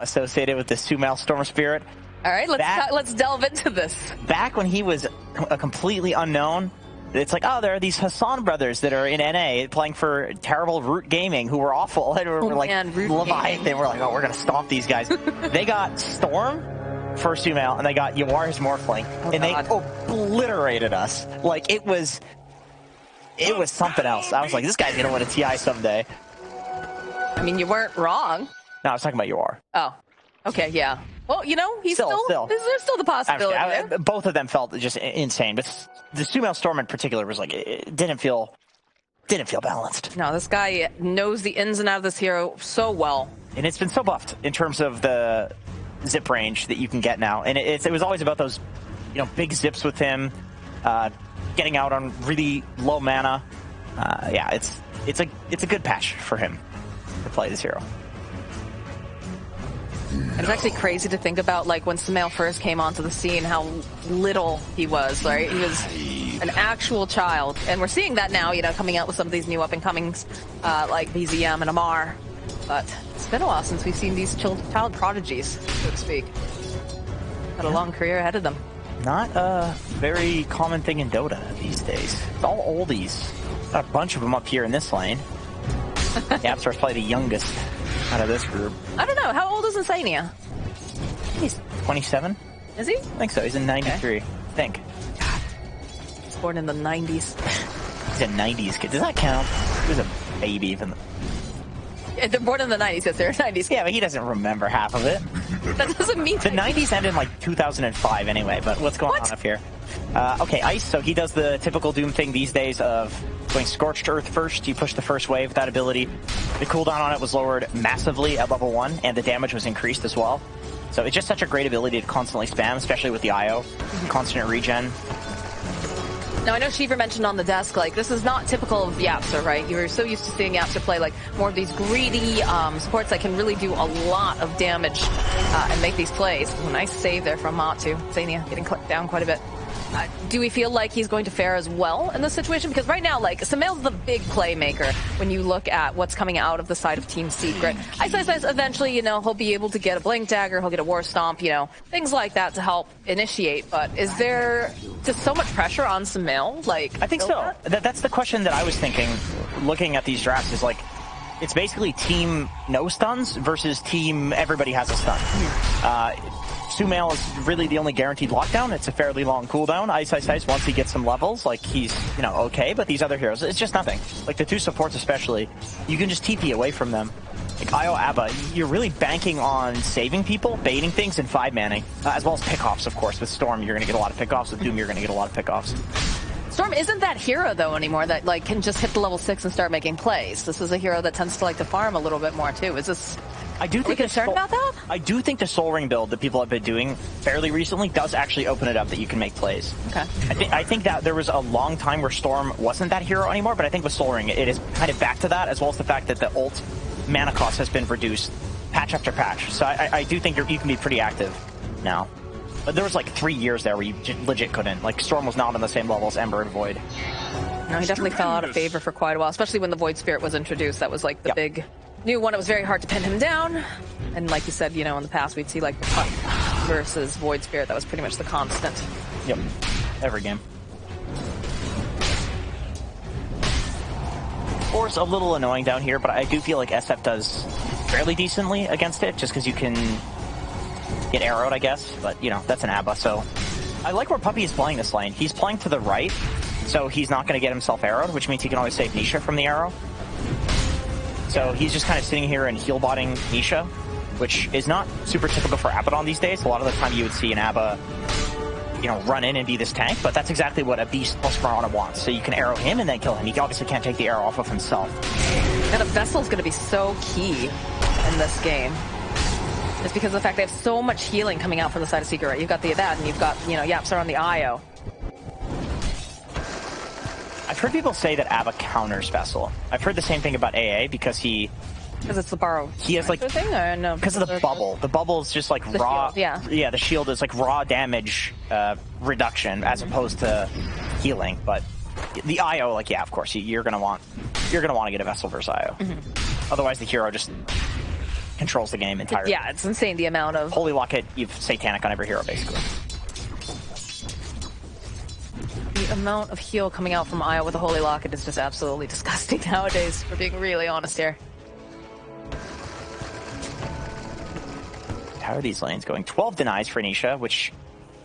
associated with the Sumail Storm Spirit. All right, let's delve into this. Back when he was a completely unknown, it's like, oh, there are these Hassan brothers that are in NA playing for terrible Root Gaming who were awful. And we're like, Leviathan. We're like, oh, we're going to stomp these guys. They got Storm for Sumail, and they got Yawar his Morphling, and they obliterated us. Like, it was something else. I was like, this guy's going to win a TI someday. I mean, you weren't wrong. No, I was talking about Yawar. Oh, okay, yeah. Well, you know, he's still. There's still the possibility. Both of them felt just insane, but the Sumail Storm in particular was like, it didn't feel balanced. No, this guy knows the ins and outs of this hero so well, and it's been so buffed in terms of the zip range that you can get now, and it was always about those, big zips with him, getting out on really low mana. Yeah, it's a good patch for him to play this hero. It's actually crazy to think about, like, when Sumail first came onto the scene, how little he was, right? He was an actual child. And we're seeing that now, coming out with some of these new up-and-comings, like BZM and Amar. But it's been a while since we've seen these child prodigies, so to speak. Got a long career ahead of them. Not a very common thing in Dota these days. It's all oldies. Got a bunch of them up here in this lane. Yapstar's probably the youngest out of this group. I don't know. How old is Insania? He's 27. Is he? I think so. He's in 93. Okay. I think. God. He's born in the 90s. He's a 90s kid. Does that count? He was a baby even. Yeah, they're born in the 90s, yes, they're 90s. Yeah, but he doesn't remember half of it. That doesn't mean... The 90s ended in, like, 2005 anyway, but what's going on up here? Okay, Ice, so he does the typical Doom thing these days of going Scorched Earth first. You push the first wave, that ability. The cooldown on it was lowered massively at level 1, and the damage was increased as well. So it's just such a great ability to constantly spam, especially with the IO. Constant regen. Now, I know Shiver mentioned on the desk, like, this is not typical of Yapster, right? You were so used to seeing Yapster play, like, more of these greedy supports that can really do a lot of damage and make these plays. Ooh, nice save there from Matu. Zania getting down quite a bit. Do we feel like he's going to fare as well in this situation? Because right now, like, Sumail's the big playmaker when you look at what's coming out of the side of Team Secret. Ice eventually, he'll be able to get a Blink Dagger, he'll get a War Stomp, things like that to help initiate. But is there just so much pressure on Sumail? Like, I think so. That's the question that I was thinking, looking at these drafts, is like, it's basically team no stuns versus team everybody has a stun. Sumail is really the only guaranteed lockdown. It's a fairly long cooldown. Ice, once he gets some levels, like, he's, okay, but these other heroes, it's just nothing. Like, the two supports especially, you can just TP away from them. Like, Io, Abba, you're really banking on saving people, baiting things, and 5-manning, as well as pickoffs, of course. With Storm, you're going to get a lot of pickoffs. With Doom, you're going to get a lot of pickoffs. Storm isn't that hero, though, anymore, that, like, can just hit the level 6 and start making plays. This is a hero that tends to like to farm a little bit more, too. Is this... I do think concerned about that? I do think the Soul Ring build that people have been doing fairly recently does actually open it up that you can make plays. Okay. I think that there was a long time where Storm wasn't that hero anymore, but I think with Soul Ring it is kind of back to that, as well as the fact that the ult mana cost has been reduced patch after patch. So I do think you can be pretty active now. But there was like 3 years there where you legit couldn't. Like, Storm was not on the same level as Ember and Void. No, he definitely fell out of favor for quite a while, especially when the Void Spirit was introduced. That was like the big new one. It was very hard to pin him down. And like you said, in the past we'd see like the Puck versus Void Spirit. That was pretty much the constant. Yep. Every game. Core's a little annoying down here, but I do feel like SF does fairly decently against it, just because you can get arrowed, I guess. But, that's an ABBA, so... I like where Puppy is playing this lane. He's playing to the right, so he's not going to get himself arrowed, which means he can always save Nisha from the arrow. So he's just kind of sitting here and heal-botting Nisha, which is not super typical for Abaddon these days. A lot of the time you would see an Abba, run in and be this tank, but that's exactly what a Beast plus Marana wants. So you can arrow him and then kill him. He obviously can't take the arrow off of himself. And a Vessel's going to be so key in this game. It's because of the fact they have so much healing coming out from the side of Secret, right? You've got the Abad, and you've got, Yapstar on the IO. I've heard people say that Abba counters Vessel. I've heard the same thing about AA because because it's the borrow. He has like thing, or no? Because of the bubble. The bubble is just like raw. Shield, yeah, the shield is like raw damage reduction as opposed to healing. But the IO, like, yeah, of course, you're gonna want to get a Vessel versus IO. Otherwise, the hero just controls the game entirely. Yeah, it's insane the amount of... Holy Lock hit, you've Satanic on every hero, basically. The amount of heal coming out from Io with the Holy Locket is just absolutely disgusting nowadays, for being really honest here. How are these lanes going? 12 denies for Nisha, which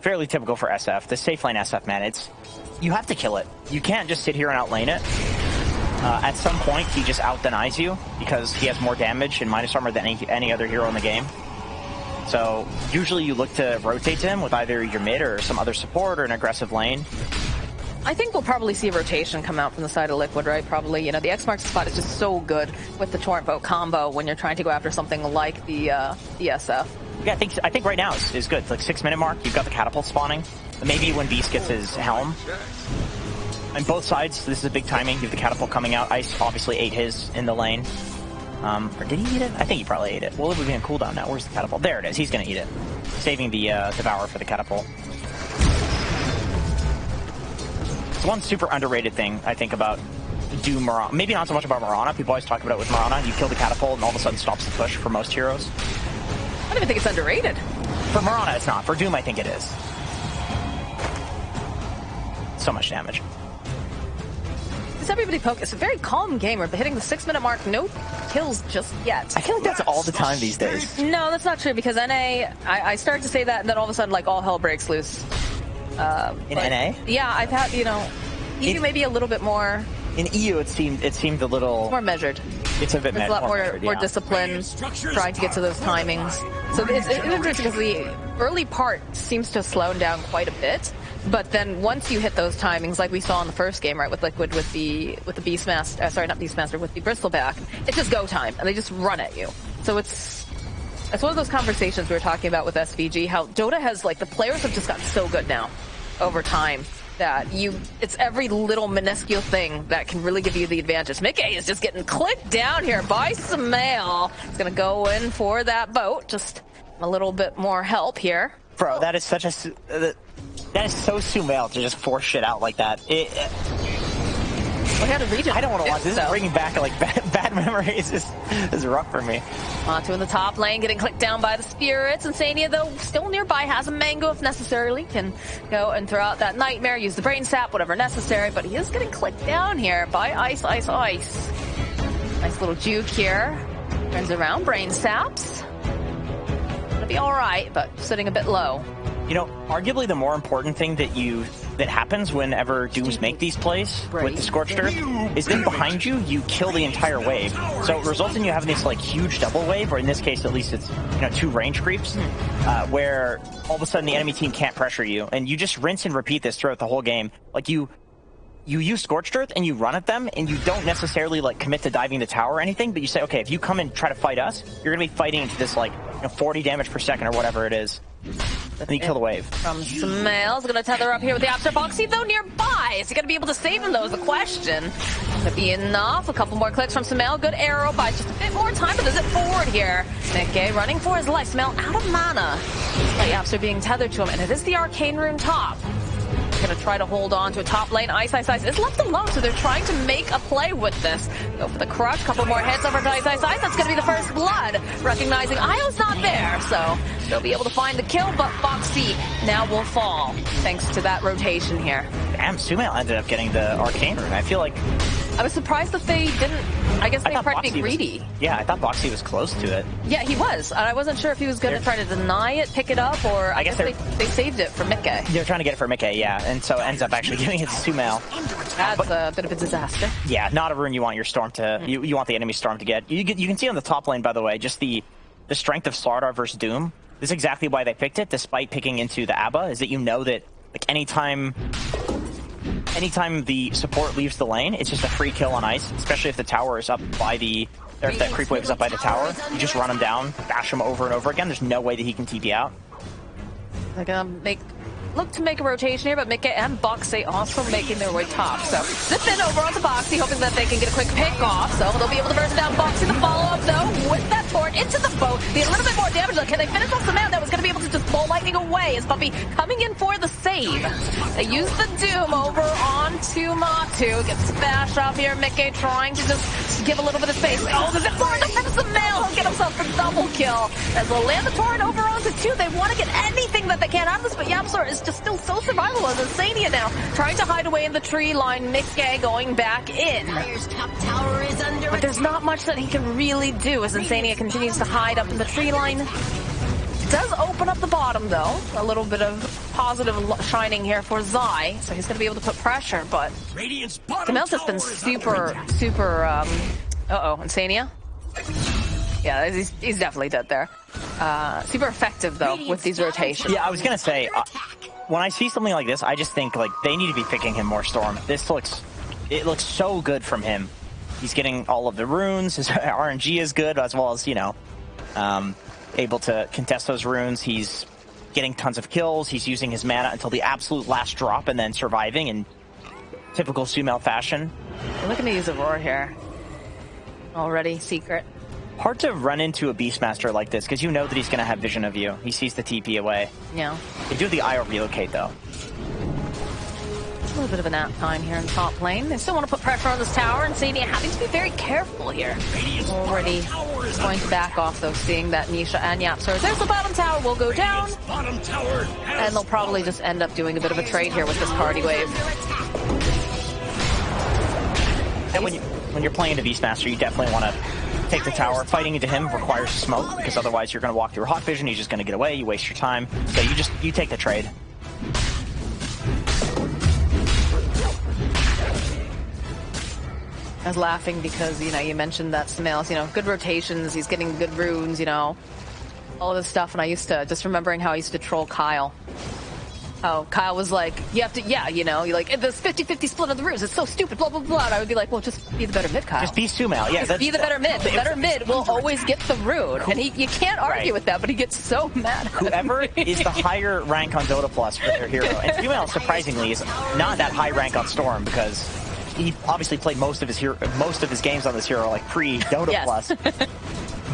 fairly typical for SF. The safe lane SF, man, you have to kill it. You can't just sit here and outlane it. At some point, he just out-denies you because he has more damage and minus armor than any other hero in the game. So usually you look to rotate to him with either your mid or some other support or an aggressive lane. I think we'll probably see a rotation come out from the side of Liquid, right? Probably, you know, the X marks the spot is just so good with the Torrent Boat combo when you're trying to go after something like the SF. Yeah, I think right now is good. It's like 6-minute mark. You've got the catapult spawning. Maybe when Beast gets his helm. On both sides, this is a big timing. You have the catapult coming out. Ice obviously ate his in the lane. Or did he eat it? I think he probably ate it. Well, it would be on cooldown now. Where's the catapult? There it is. He's going to eat it. Saving the Devour for the catapult. It's one super underrated thing, I think, about Doom Mirana. Maybe not so much about Mirana. People always talk about it with Mirana. You kill the catapult and all of a sudden stops the push for most heroes. I don't even think it's underrated. For Mirana, it's not. For Doom, I think it is. So much damage. Does everybody poke? It's a very calm game. We're hitting the 6-minute mark. No kills just yet. I feel like that's all the time these days. No, that's not true because NA, I start to say that and then all of a sudden, like, all hell breaks loose. In NA? Yeah, I've had, you know, EU maybe a little bit more. In EU, it seemed a little more measured. It's a bit a lot more disciplined, trying to get to those timings. So it's interesting because the early part seems to have slowed down quite a bit. But then once you hit those timings, like we saw in the first game, right, with Liquid, with the Beastmaster, sorry, not Beastmaster, with the Bristleback, it's just go time, and they just run at you. So it's one of those conversations we were talking about with SVG, how Dota has, like, the players have just gotten so good now over time that it's every little minuscule thing that can really give you the advantage. Mickey is just getting clicked down here by Sumail. He's going to go in for that boat, just a little bit more help here. Bro, that is such a... That is so Sumail to just force shit out like that. I don't want to watch this. This is bringing back like bad memories. This is rough for me. Matu in the top lane, getting clicked down by the spirits. Insania, though, still nearby, has a mango if necessarily. Can go and throw out that nightmare, use the brain sap, whatever necessary. But he is getting clicked down here by Ice. Nice little juke here. Turns around, brain saps. Gonna be all right, but sitting a bit low. You know, arguably the more important thing that happens whenever Dooms make these plays with the Scorched Earth is then behind you, you kill the entire wave. So it results in you having this like huge double wave, or in this case at least it's, you know, 2 range creeps, where all of a sudden the enemy team can't pressure you, and you just rinse and repeat this throughout the whole game. Like you use Scorched Earth and you run at them, and you don't necessarily like commit to diving the tower or anything, but you say, okay, if you come and try to fight us, you're gonna be fighting into this like, you know, 40 damage per second or whatever it is. And you kill the wave. From Sumail's gonna tether up here with the After Boxy, though, nearby. Is he gonna be able to save him, though, is the question. Gonna be enough. A couple more clicks from Sumail. Good arrow, buys just a bit more time to visit forward here. Nikkei running for his life. Sumail out of mana. Like, after being tethered to him, and it is the Arcane Rune top. Gonna try to hold on to a top lane. Ice is left alone, so they're trying to make a play with this. Go for the crush. Couple more hits over to Ice. That's gonna be the first blood. Recognizing Io's not there, so they'll be able to find the kill, but Boxy now will fall thanks to that rotation here. Damn, Sumail ended up getting the Arcane Rune. I feel like... I was surprised that they didn't... I guess they tried to be greedy. I thought Boxy was close to it. Yeah, he was. And I wasn't sure if he was going to try to deny it, pick it up, or I guess they saved it for Mikkei. They're trying to get it for Mikkei, yeah. And so it ends up actually giving it to Sumail. That's a bit of a disaster. Yeah, not a rune you want your Storm to... You want the enemy Storm to get. You can see on the top lane, by the way, just the strength of Slardar versus Doom. This is exactly why they picked it, despite picking into the ABBA, is that you know that like anytime the support leaves the lane, it's just a free kill on Ice, especially if the tower is up by the... Or if that creep wave is up by the tower. You just run him down, bash him over and over again. There's no way that he can TP out. They're gonna make look to make a rotation here, but Mickey and Boxy also making their way top. So zip in over onto Boxy, hoping that they can get a quick pick off. So they'll be able to burst down Boxy. The follow-up, though, with that tort into the boat. Be a little bit more damage. Can they finish off the man that was going to be able to just blow lightning away? Is Puppy coming in for the save? They use the Doom over onto Matu. Gets bashed off here. Mickey trying to just give a little bit of space. Oh, the zip line up finish the mail. He'll get himself the double kill. As they'll land the torrent over onto 2. They want to get anything that they can out of this, but YapzOr is just still so survival as Insania now. Trying to hide away in the tree line. Mickey going back in. Top tower is under But there's not much that he can really do as Insania continues to hide up in the tree line. It does open up the bottom, though. A little bit of positive shining here for Zai, so he's going to be able to put pressure, but Camille's just been super, uh-oh, Insania? Yeah, he's definitely dead there. Super effective, though, with these rotations. Yeah, I was going to say, when I see something like this, I just think, like, they need to be picking him more Storm. It looks so good from him. He's getting all of the runes. His RNG is good, as well as, you know, able to contest those runes. He's getting tons of kills. He's using his mana until the absolute last drop and then surviving in typical Sumail fashion. We're looking to use Aurora here. Already secret. Hard to run into a Beastmaster like this, because you know that he's going to have vision of you. He sees the TP away. Yeah. They do the IO relocate, though. A little bit of a nap time here in top lane. They still want to put pressure on this tower, and Sadie having to be very careful here. Already going to back off, though, seeing that Nisha and YapzOr. There's the bottom tower, will go down. And they'll probably just end up doing a bit of a trade here with this party wave. And when you're playing the Beastmaster, you definitely want to take the tower. Fighting into him requires smoke, because otherwise you're going to walk through Hawk Vision, he's just going to get away, you waste your time. So you take the trade. I was laughing because, you know, you mentioned that Sumail's, you know, good rotations, he's getting good runes, you know, all of this stuff, and I used to, just remembering how I used to troll Kyle. Oh, Kyle was like, you have to, yeah, you know, you're like, this 50-50 split of the runes, it's so stupid, blah, blah, blah. And I would be like, well, just be the better mid, Kyle. Just be Sumail, yeah. Just be the better mid. The better mid will always get the rune. And you can't argue with that, but he gets so mad. Whoever is the higher rank on Dota Plus for their hero. And Sumail, surprisingly, is not that high rank on Storm, because he obviously played most of his games on this hero, like pre-Dota Plus.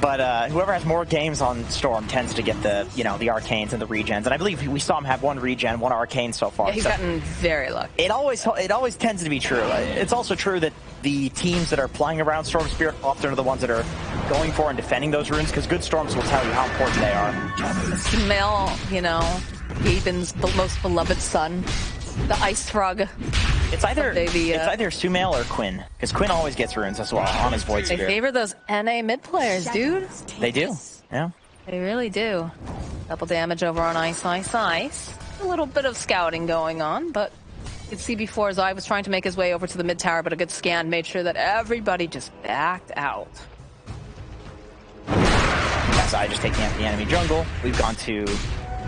But whoever has more games on Storm tends to get the, you know, the arcanes and the regens. And I believe we saw him have one regen, one arcane so far. Yeah, he's gotten very lucky. It always tends to be true. It's also true that the teams that are playing around Storm Spirit often are the ones that are going for and defending those runes, because good Storms will tell you how important they are. Sumail, you know, Gaben's most beloved son, the Ice Frog. It's either Sumail or Quinn, because Quinn always gets runes as well on his Void Spirit. They favor those NA mid players, dude. They do, yeah. They really do. Double damage over on Ice. A little bit of scouting going on, but you could see before Zai was trying to make his way over to the mid tower, but a good scan made sure that everybody just backed out. Yeah, Zai just taking out the enemy jungle. We've gone to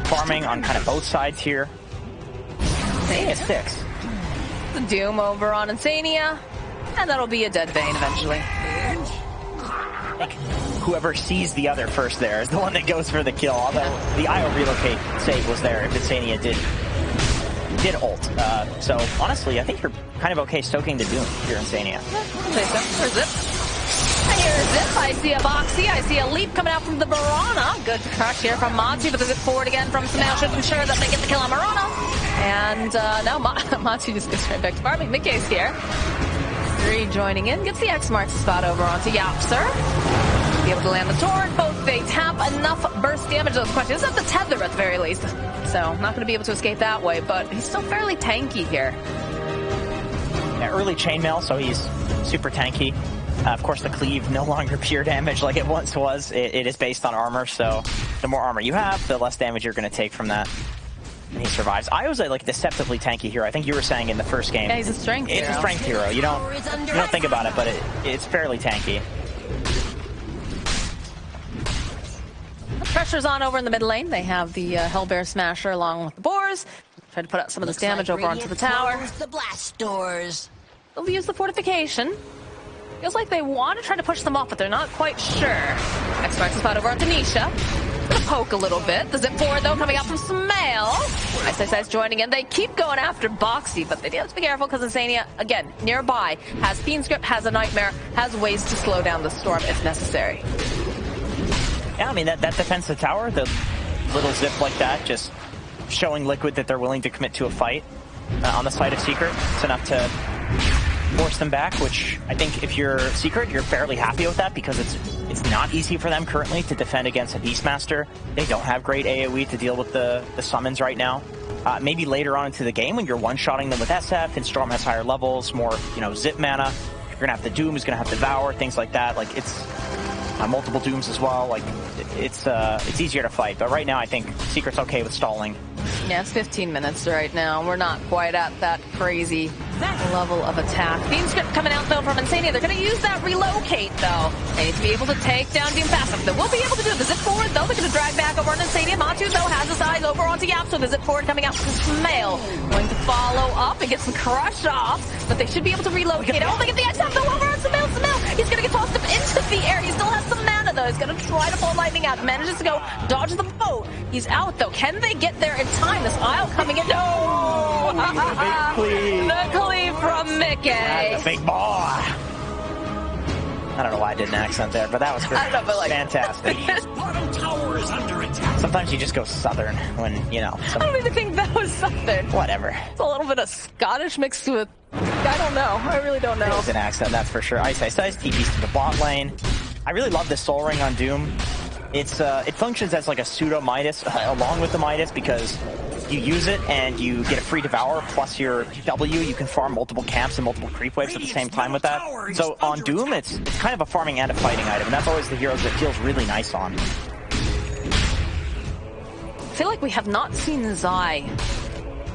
farming on kind of both sides here. Insania 6. The Doom over on Insania, and that'll be a dead Vayne eventually. Whoever sees the other first there is the one that goes for the kill, although the IO relocate save was there if Insania did ult. So honestly, I think you're kind of okay soaking the Doom here, Insania. Where's Zip? I hear Zip, I see a Boxy, I see a leap coming out from the Barana. Good crush here from Matu, but the Zip forward again from Sumail should ensure that they get the kill on Barana. And now Matu just goes right back to farming. Mickey's here. 3 joining in, gets the X marks spot over onto YapzOr. Be able to land the torrent, both they tap enough burst damage. The question is at the tether at the very least. So not going to be able to escape that way, but he's still fairly tanky here. Yeah, early chainmail, so he's super tanky. Of course, the cleave no longer pure damage like it once was. It is based on armor, so the more armor you have, the less damage you're going to take from that. And he survives. I was like deceptively tanky hero. I think you were saying in the first game. Yeah, he's a strength hero. It's a strength hero. You don't think about it, but it's fairly tanky. Pressure's on over in the mid lane. They have the Hellbear Smasher along with the Boars. Try to put out some of this damage over onto the tower. The blast doors. They'll use the fortification. Feels like they want to try to push them off, but they're not quite sure. X marks the spot over onto Nisha. Gonna poke a little bit. The zip forward, though, coming out from Smail. Ice joining in. They keep going after Boxy, but they do have to be careful because Insania, again, nearby, has Fiend's Grip, has a Nightmare, has ways to slow down the storm if necessary. Yeah, I mean, that defends the tower. The little zip like that, just showing Liquid that they're willing to commit to a fight on the side of Secret. It's enough to force them back, which I think if you're Secret, you're fairly happy with that because it's not easy for them currently to defend against a Beastmaster. They don't have great AoE to deal with the summons right now. Maybe later on into the game when you're one-shotting them with SF and Storm has higher levels, more, zip mana, you're gonna have the Doom, is gonna have Devour, things like that. Like, it's multiple Dooms as well. Like, it's easier to fight. But right now, I think Secret's okay with stalling. Yeah, it's 15 minutes right now. We're not quite at that crazy level of attack. Fiend's Grip coming out, though, from Insania. They're going to use that relocate, though. They need to be able to take down Doom fast enough. They will be able to do the zip forward, though. They're going to drag back over on Insania. Matu, though, has his eyes over onto Yap, so the zip forward coming out from Smail. Going to follow up and get some crush off, but they should be able to relocate. Oh, they get the ice though, over on Smail. He's going to get tossed up into the air. He still has some mana, though. He's going to try to pull lightning out. Manages to go dodge the boat. He's out, though. Can they get there in time? This Isle coming in. No! The cleave from Mickey. The big boy. I don't know why I did an accent there, but that was great. I don't know, but like, fantastic. Bottom tower is under attack. Sometimes you just go Southern when, I don't even think that was Southern. Whatever. It's a little bit of Scottish mixed with... I don't know. I really don't know. It was an accent, that's for sure. Ice, TP's to the bot lane. I really love the Soul Ring on Doom. It functions as like a pseudo Midas along with the Midas because you use it and you get a free Devour plus your W. You can farm multiple camps and multiple creep waves at the same time with that. So on Doom, it's kind of a farming and a fighting item, and that's always the heroes that feels really nice on. I feel like we have not seen Zai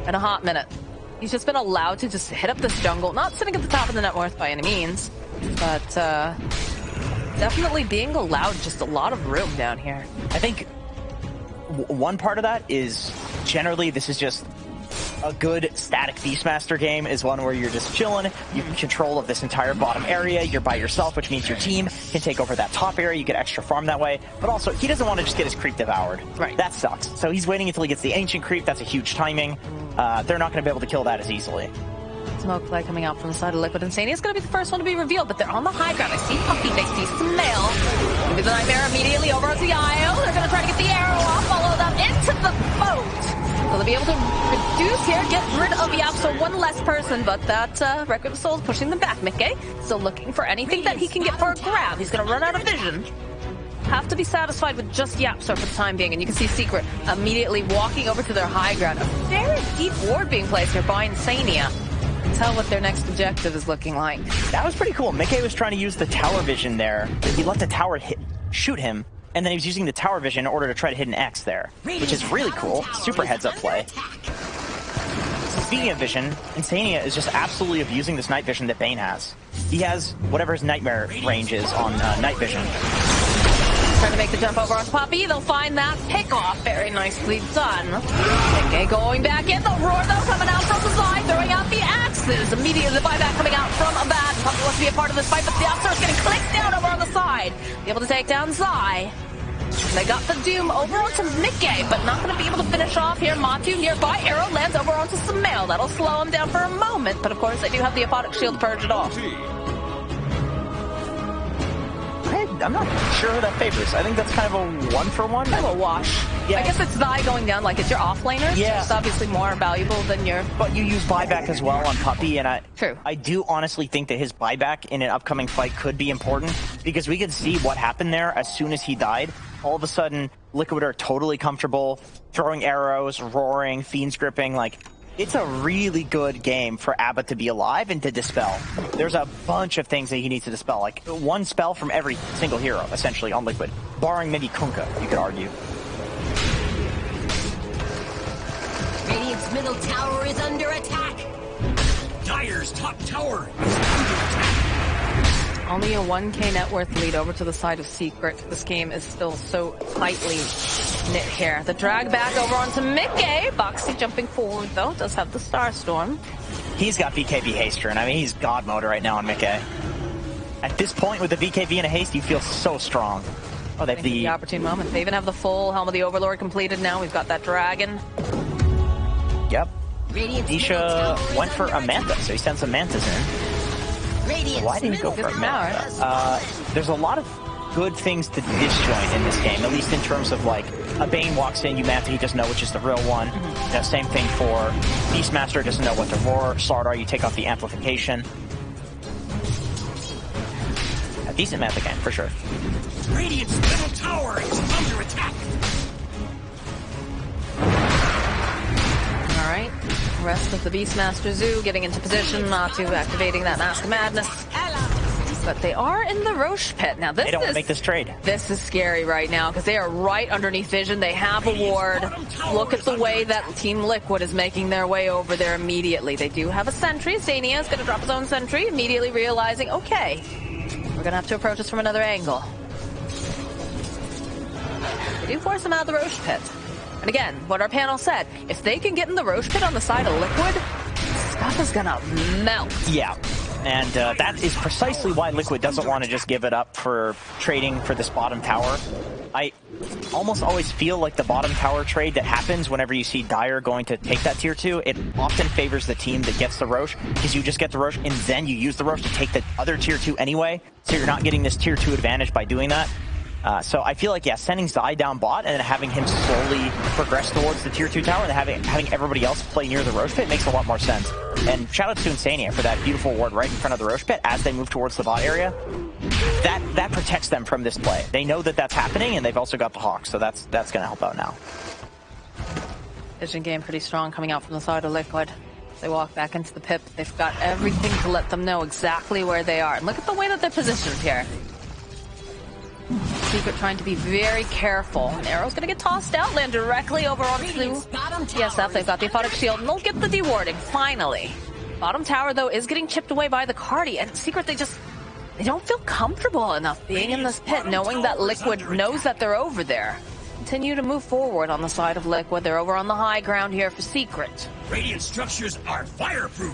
in a hot minute. He's just been allowed to just hit up this jungle, not sitting at the top of the net worth by any means, but definitely being allowed just a lot of room down here. I think one part of that is generally this is just a good static Beastmaster game is one where you're just chilling, you have control of this entire bottom area, you're by yourself, which means your team can take over that top area, you get extra farm that way, but also he doesn't want to just get his creep devoured. Right. That sucks. So he's waiting until he gets the ancient creep, that's a huge timing. They're not going to be able to kill that as easily. Smoke play coming out from the side of Liquid. Insania is going to be the first one to be revealed, but they're on the high ground. I see Puppy, they see Smail. Maybe the Nightmare immediately over to the IO. They're going to try to get the arrow off, follow them into the boat. So they'll be able to reduce here, get rid of Yap, so one less person, but that Requiem of Souls pushing them back. Mickey still looking for anything that he can get for a grab. He's going to run out of vision. Have to be satisfied with just Yapster for the time being, and you can see Secret immediately walking over to their high ground. A very deep ward being placed here by Insania. Tell what their next objective is looking like. That was pretty cool. Mickey was trying to use the tower vision there. He let the tower shoot him, and then he was using the tower vision in order to try to hit an X there, which is really cool. Super heads up play. Speaking of vision, Insania is just absolutely abusing this night vision that Bane has. He has whatever his nightmare range is on night vision. Trying to make the jump over on Poppy. They'll find that pick off. Very nicely done. Okay, going back in. The roar, though, coming out from the side, throwing out the axes. Immediately, the buyback coming out from Abad. Poppy wants to be a part of this fight, but the Upstar is getting clicked down over on the side. Be able to take down Zai. They got the Doom over onto Mickey, but not going to be able to finish off here. Matu nearby. Arrow lands over onto Smail. That'll slow him down for a moment, but of course, they do have the Apodic Shield to purge it off. I'm not sure who that favors. I think that's kind of a 1-for-1. Kind of a wash. Yeah. I guess it's Zai going down, like it's your offlaner. Yeah. It's obviously more valuable than your... But you use buyback as well on Puppy, and True. I do honestly think that his buyback in an upcoming fight could be important, because we could see what happened there as soon as he died. All of a sudden, Liquid are totally comfortable, throwing arrows, roaring, fiends gripping, like... It's a really good game for Abba to be alive and to dispel. There's a bunch of things that he needs to dispel, like one spell from every single hero, essentially, on Liquid. Barring maybe Kunkka, you could argue. Radiant's middle tower is under attack. Dire's top tower is under attack. Only a 1k net worth lead over to the side of Secret. This game is still so tightly knit here. The drag back over onto Mickey. Boxy jumping forward, though, does have the Starstorm. He's got BKB haste turn. I mean, he's god mode right now on Mickey. At this point, with the BKB and a haste, you feel so strong. Oh, they have the opportune moment. They even have the full Helm of the Overlord completed now. We've got that dragon. Yep. Nisha went for a Manta, so he sent some Mantas in. Why didn't he go for a Manta? There's a lot of good things to disjoint in this game, at least in terms of like a Bane walks in, you Manta, he doesn't know which is the real one. You know, same thing for Beastmaster, doesn't know what to roar. Slardar, you take off the amplification. A decent Manta game, for sure. Radiant's middle tower is under attack. All right, rest of the Beastmaster Zoo getting into position, Matu activating that Mask of Madness. But they are in the Roche pit. Now this they don't want to make this trade. This is scary right now because they are right underneath vision. They have a ward. Look at the way that Team Liquid is making their way over there immediately. They do have a sentry. Zania is going to drop his own sentry, immediately realizing, okay, we're going to have to approach this from another angle. They do force them out of the Roche pit. And again, what our panel said, if they can get in the Roche pit on the side of Liquid, stuff is going to melt. Yeah. And that is precisely why Liquid doesn't want to just give it up for trading for this bottom tower. I almost always feel like the bottom tower trade that happens whenever you see Dire going to take that tier 2, it often favors the team that gets the Roche, because you just get the Roche and then you use the Roche to take the other tier 2 anyway, so you're not getting this tier 2 advantage by doing that. So I feel like, yeah, sending Zai down bot and then having him slowly progress towards the tier 2 tower and then having everybody else play near the Roche pit makes a lot more sense. And shout out to Insania for that beautiful ward right in front of the Roche pit as they move towards the bot area. That protects them from this play. They know that that's happening, and they've also got the Hawk, so that's going to help out now. Vision game pretty strong coming out from the side of Liquid. They walk back into the pit. They've got everything to let them know exactly where they are. And look at the way that they're positioned here. Secret trying to be very careful. An arrow's going to get tossed out, land directly over onto TSF. They've got the Aphotic Shield, and they'll get the dewarding, finally. Bottom tower, though, is getting chipped away by the Cardi, and Secret, they don't feel comfortable enough being in this pit, knowing that Liquid knows that they're over there. Continue to move forward on the side of Liquid. They're over on the high ground here for Secret. Radiant structures are fireproof.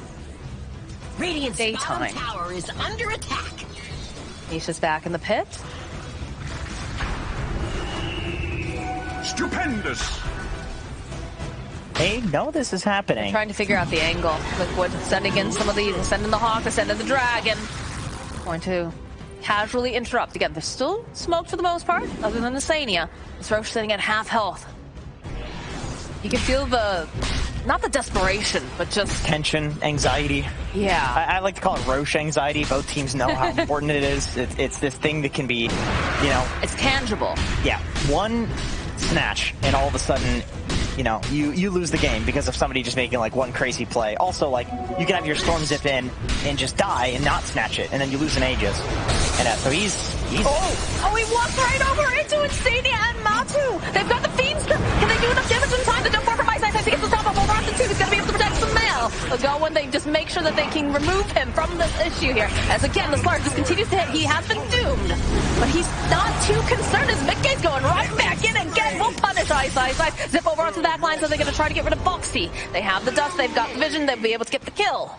Radiant's Daytime. bottom tower is under attack. Nisha's back in the pit. Stupendous. They know this is happening. Trying to figure out the angle. Liquid sending in some of these, sending the Hawk, sending the Dragon. Going to casually interrupt. Again, they're still smoked for the most part, other than the Sania. This Roche sitting at half health. You can feel not the desperation, but just tension, anxiety. Yeah. I like to call it Roche anxiety. Both teams know how important it is. It's this thing that can be, you know. It's tangible. Yeah. One snatch, and all of a sudden, you know, you lose the game because of somebody just making like one crazy play. Also, like, you can have your Storm zip in and just die and not snatch it, and then you lose an Aegis. And so he's Oh, he walked right over into Insania and Matu. They've got the Fiends. Can they do enough damage in time to jump forward from my side to get the top up over onto 2? He's going to be able to protect some mail. They'll go when they just make sure that they can remove him from this issue here. As again, the Slardar just continues to hit. He has been doomed, but he's not too concerned as Mickey's going right back in again. We'll punish Ice. Zip over onto the back line, so they're going to try to get rid of Foxy. They have the dust. They've got the vision. They'll be able to get the kill.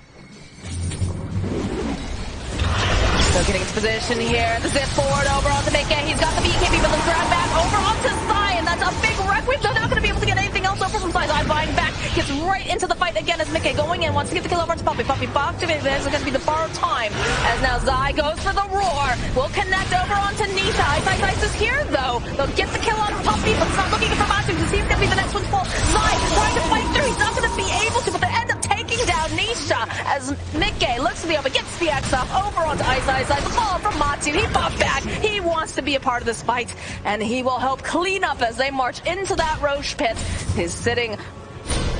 So getting into position here, the zip forward over onto Mickey. He's got the BKB, but then drag back over onto Sai, and that's a big Requiem. They're not going to be able to get anything else over from Sai. Sai buying back, gets right into the fight again as Mickey going in, wants to get the kill over onto Puppy. Puppy boxed him. There's going to be the borrowed time, as now Zai goes for the roar. Will connect over onto Nisha. Ice is here, though. They'll get the kill on Puppy, but it's not looking for Matu, because he's going to be the next one's full. Zai trying to fight through. He's not going to be able to, but they end up taking down Nisha as Mickey looks to the open, gets the X off over onto Ice. The ball from Matu. He popped back. He wants to be a part of this fight, and he will help clean up as they march into that Roche pit. He's sitting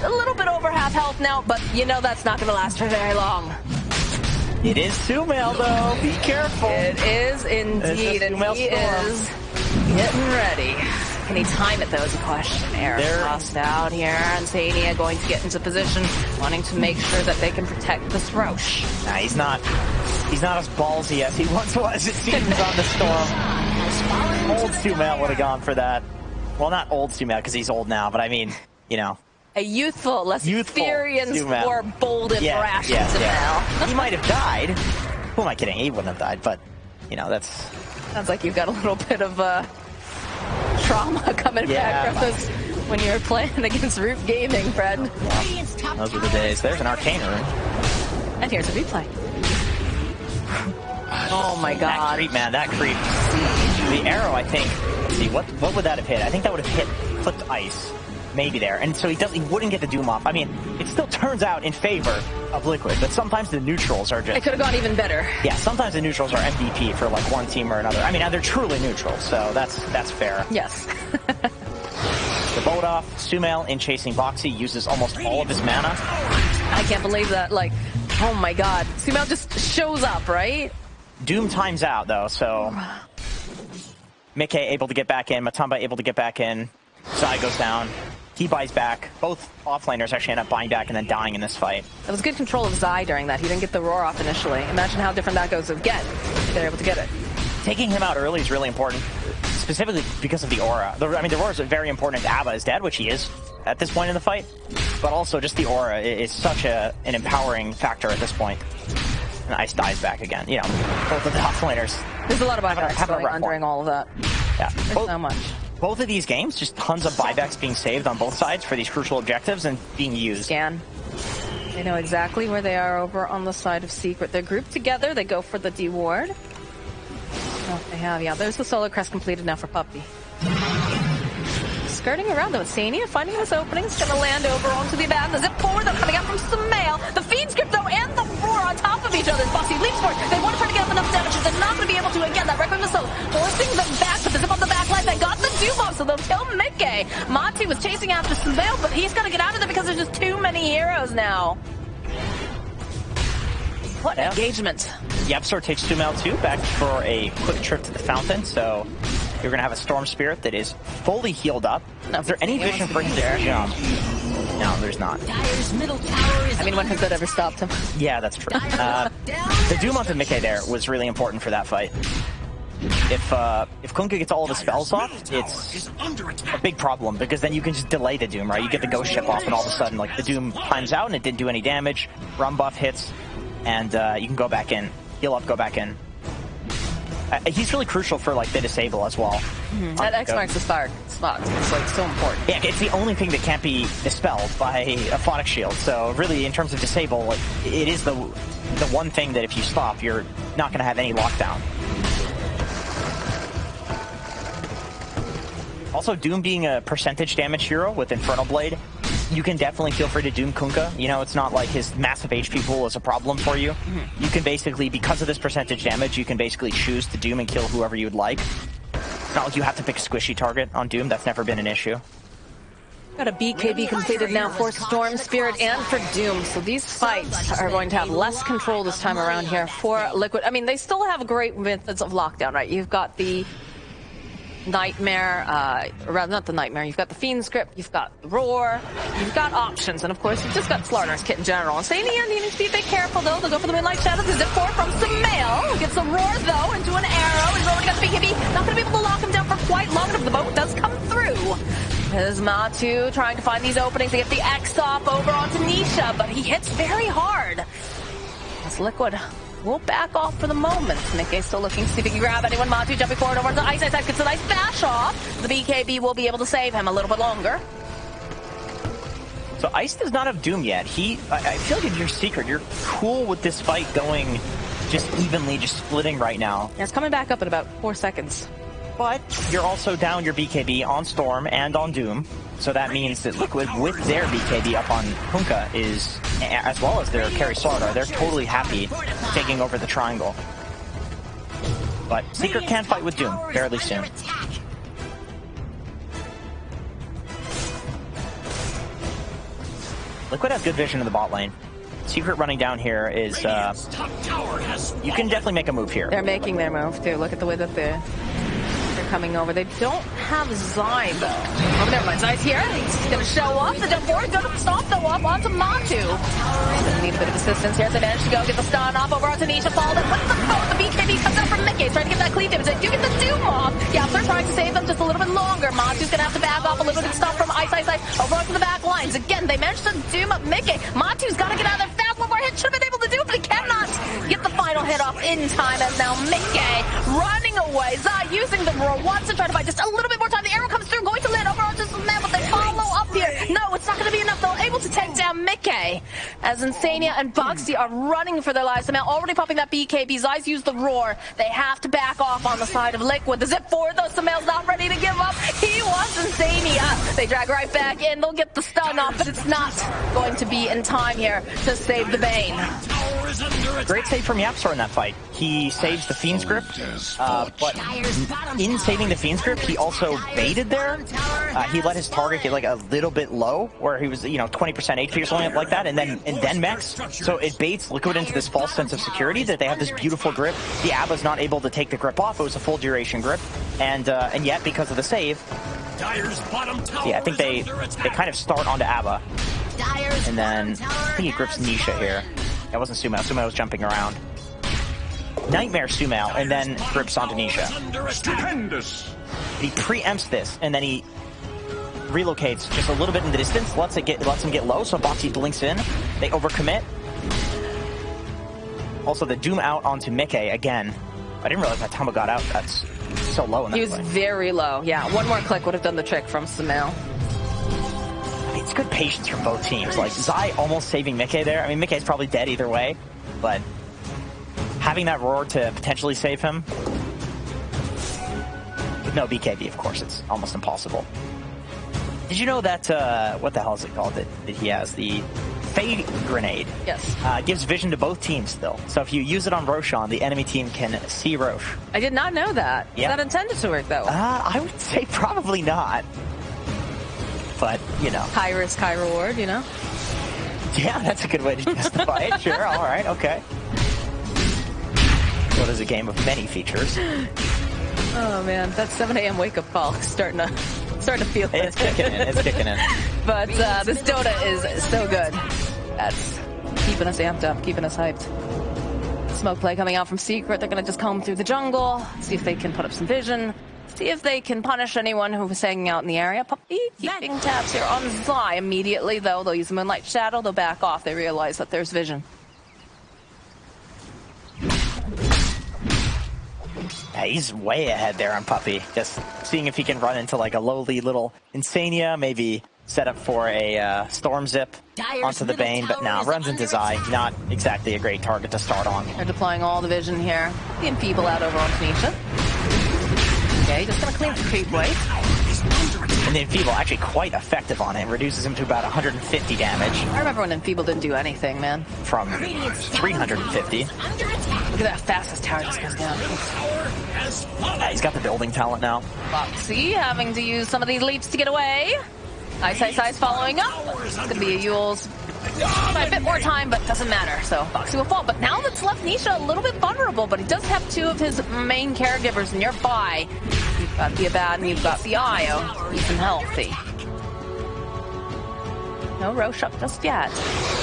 a little bit over half health now, but you know that's not going to last for very long. It is Sumail, though. Be careful. It is indeed, and he is getting ready. Can he time it, though, is a question. Air tossed out here, and Sania going to get into position, wanting to make sure that they can protect this Roche. Nah, he's not as ballsy as he once was, it seems, on the Storm. Old Sumail would have gone for that. Well, not old Sumail, because he's old now, but I mean, you know. A youthful, less experienced, Sumail. more bold and brash Sumail. He might have died. Who am I kidding? He wouldn't have died, but, you know, that's... Sounds like you've got a little bit of trauma coming back from this when you're playing against Root Gaming, friend. Those were the days. There's an arcane rune. And here's a replay. Oh my god. That creep, man, that creep. The arrow, I think, let's see, what would that have hit? I think that would have flipped ice. Maybe there. And so he wouldn't get the Doom off. I mean, it still turns out in favor of Liquid, but sometimes the neutrals are just... It could have gone even better. Yeah, sometimes the neutrals are MVP for like one team or another. I mean, they're truly neutral, so that's fair. Yes. The boat off, Sumail in chasing Boxy uses almost all of his mana. I can't believe that, like, oh my god. Sumail just shows up, right? Doom times out though, so... Mikke able to get back in, Matumba able to get back in, Zai goes down. He buys back. Both offlaners actually end up buying back and then dying in this fight. It was good control of Zai during that. He didn't get the roar off initially. Imagine how different that goes again if they're able to get it. Taking him out early is really important, specifically because of the aura. The aura is very important if Abba is dead, which he is at this point in the fight. But also just the aura is such an empowering factor at this point. And Ice dies back again. You know, both of the offlaners. There's a lot of buybacks going on during all of that. Yeah. There's so much. Both of these games, just tons of buybacks being saved on both sides for these crucial objectives and being used. Scan. They know exactly where they are over on the side of Secret. They're grouped together. They go for the D ward. Oh, they have. Yeah, there's the Solar Crest completed now for Puppy. Skirting around though, Sania finding this opening. It's going to land over onto the Abaddon. The zip forward though coming out from Sumail. The feed script though and the roar on top of each other. Bossy leaps for it. They want to try to get up enough damage. They're not going to be able to. Again, that Requiem Missile forcing them back, but the zip on the back line. They got the Doom off, so they'll kill Mikke. Matu was chasing after Sumail, but he's got to get out of there because there's just too many heroes now. What engagement. Yepsor takes Sumail too, back for a quick trip to the fountain, so you're going to have a Storm Spirit that is fully healed up. Is there any vision for him to jump? No, there's not. I mean, when has that ever stopped him? Yeah, that's true. The Doom onto Mikke there was really important for that fight. If Kunkka gets all of his spells off, it's a big problem, because then you can just delay the Doom, right? You get the Ghost Ship off, and all of a sudden, like, the Doom times out, and it didn't do any damage. Rum buff hits, and you can go back in. Heal up, go back in. He's really crucial for, like, the disable as well. That X marks the spot. It's, like, so important. Yeah, it's the only thing that can't be dispelled by a Phonic Shield. So, really, in terms of disable, like, it is the one thing that if you stop, you're not going to have any lockdown. Also, Doom being a percentage damage hero with Infernal Blade, you can definitely feel free to Doom Kunkka. You know, it's not like his massive HP pool is a problem for you. You can basically, because of this percentage damage, you can basically choose to Doom and kill whoever you would like. It's not like you have to pick a squishy target on Doom. That's never been an issue. Got a BKB completed now for Storm Spirit and for Doom, so these fights are going to have less control this time around here for Liquid. I mean, they still have great methods of lockdown, right? You've got the Nightmare, or rather not the Nightmare, you've got the Fiend Script, you've got the Roar, you've got options, and of course you've just got Slardar's kit in general. And so in the end, you need to be a bit careful though. They'll go for the Moonlight Shadows. The Zip 4 from Sumail. Gets a Roar though into an arrow. He's already got the BKB. Not going to be able to lock him down for quite long enough. The boat does come through. There's Matu trying to find these openings to get the X-Op over onto Nisha, but he hits very hard. That's Liquid. We'll back off for the moment. Mikke still looking to see if he can grab anyone. Matu jumping forward over to Ice. Ice gets a nice bash off. The BKB will be able to save him a little bit longer. So Ice does not have Doom yet. I feel like if you're Secret, you're cool with this fight going just evenly, just splitting right now. Yeah, it's coming back up in about 4 seconds. But you're also down your BKB on Storm and on Doom. So that means that Liquid, with their BKB up on Kunkka, is, as well as their carry Slardar, they're totally happy taking over the triangle. But Secret can fight with Doom fairly soon. Liquid has good vision in the bot lane. Secret running down here is, you can definitely make a move here. They're making their move too. Look at the way that they're coming over. They don't have Zai though. Oh, never mind. Zai's here. He's going to show off. The jump forward. Going to stomp though off onto Matu. Doesn't need a bit of assistance here as they manage to go get the stun off over onto Nisha. Followed with the boat. The BKB comes up from Mikke. Trying to get that cleave damage. They do get the Doom off. Yeah, they're trying to save them just a little bit longer. Matu's going to have to back off a little bit. Stop from Ice over onto the back lines. Again, they managed to Doom up Mikke. Matu's got to get out of there fast. One more hit. Should have been able to do it, but he cannot get the final hit off in time. As now Mikke running away. Zai using the roar. Wants to try to buy just a little bit more time. The arrow comes able to take down Mickey as Insania and Boxy are running for their lives. Sumail already popping that BKB. Zai's used the roar. They have to back off on the side of Liquid. The zip forward though, Sumail's not ready to give up. He wants Insania. They drag right back in. They'll get the stun off, but it's not going to be in time here to save the Bane. Great save from Yapsor in that fight. He saves the Fiend's Grip, but in saving the Fiend's Grip, he also baited there. He let his target get like a little bit low, where he was, 20% HP or something like that, and then mechs. So it baits Liquid into this false sense of security that they have this beautiful grip. The Abba's not able to take the grip off. It was a full duration grip, and yet because of the save, I think they kind of start onto Abba, and then I think he grips Nisha here. That wasn't Sumail. Sumail was jumping around. Nightmare Sumail, and then grips onto Nisha. Stupendous. He preempts this, and then he relocates just a little bit in the distance, lets him get low, so Boxy blinks in. They overcommit. Also, the Doom out onto Mickey again. I didn't realize that Tumba got out. That's so low in that He was play. very low. Yeah, one more click would have done the trick from Sumail. It's good patience from both teams. Like, Zai almost saving Mickey there. I mean, Mickey's probably dead either way, but having that roar to potentially save him. With no BKB, of course, it's almost impossible. Did you know that, what the hell is it called that he has? The Fade Grenade. Yes. Gives vision to both teams still. So if you use it on Roshan, the enemy team can see Rosh. I did not know that. Yeah. Is that intended to work that way? I would say probably not. But, High risk, high reward, Yeah, that's a good way to justify it. Sure, all right, okay. What is a game of many features? Oh man, that 7 a.m. wake up call is starting to feel it. It's kicking in. But this Dota is so good. That's keeping us amped up, keeping us hyped. Smoke play coming out from Secret. They're going to just comb through the jungle, see if they can put up some vision. See if they can punish anyone who was hanging out in the area. Puppy keeping tabs here on Zai immediately, though. They'll use the Moonlight Shadow. They'll back off. They realize that there's vision. Yeah, he's way ahead there on Puppy. Just seeing if he can run into like a lowly little Insania, maybe set up for a Storm Zip onto the Bane, but now runs into Zai. Not exactly a great target to start on. They're deploying all the vision here. Being Feeble out over on Tanisha. Okay, just gonna clean the creep wave. And the Enfeeble actually quite effective on him. Reduces him to about 150 damage. I remember when Enfeeble didn't do anything, man. From 350. Look at that fast this tower just goes down. He's got the building talent now. Boxy having to use some of these leaps to get away. Ice following up. It's gonna be a Yule's by a bit more time, but doesn't matter. So Boxy will fall. But now that's left Nisha a little bit vulnerable, but he does have two of his main caregivers nearby. You've got the Abad and you've got the Io. Keep him healthy. No Rosh up just yet.